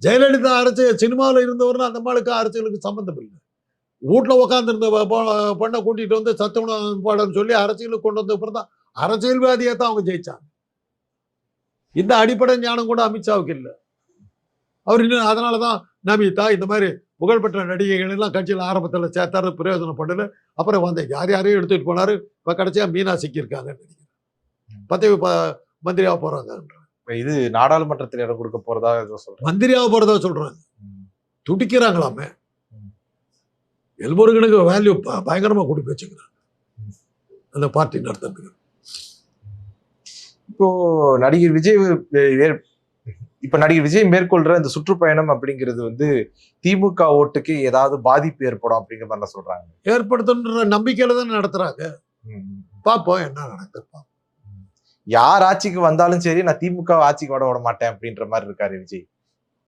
ஜெயலலிதா அரசியல் சினிமாவில் இருந்தவர்னா அந்த மாதிரிக்கு அரசியலுக்கு சம்பந்தம் இல்லை. வீட்டில் உட்காந்துருந்த பொண்ணை கூட்டிட்டு வந்து சத்துணவு பாடன்னு சொல்லி அரசியலுக்கு கொண்டு வந்த அப்புறம் தான் அரசியல்வாதியை தான் அவங்க ஜெயிச்சாங்க. இந்த அடிப்படை ஞானம் கூட அமித்ஷாவுக்கு இல்லை. அவர் இன்னும் அதனாலதான் நமிதா இந்த மாதிரி புகழ்பெற்ற நடிகைகள் எல்லாம் கட்சியில் ஆரம்பத்தில் சேர்த்தாரு, பிரயோஜனப்படல. அப்புறம் வந்து யாரையும் எடுத்துட்டு போனாரு. இப்ப கடைசியா மீனா சிக்கியிருக்காங்க, பதவி மந்திரியா போறாங்க. இது நாடாளுமன்றத்தில் இடம் கொடுக்க போறதா சொல்றாங்க, மந்திரியா போறதா சொல்றாங்க. துடிக்கிறாங்களாமே. எல்முருகனுக்கு வேல்யூ பயங்கரமா கொடுத்து வச்சுக்கிறாங்க அந்த பார்ட்டி நடத்துறதுக்கு. இப்போ நடிகர் விஜய் மேற்கொள்ற இந்த சுற்றுப்பயணம் அப்படிங்கிறது வந்து திமுக ஓட்டுக்கு ஏதாவது பாதிப்பு ஏற்படும் அப்படிங்கிற மாதிரி சொல்றாங்க. ஏற்படுத்துன்ற நம்பிக்கையில தான் நடத்துறாங்க. பாப்போம் என்ன நடக்குது. யார் ஆட்சிக்கு வந்தாலும் சரி, நான் திமுக ஆட்சிக்கு விட மாட்டேன் அப்படின்ற மாதிரி இருக்காரு விஜய்.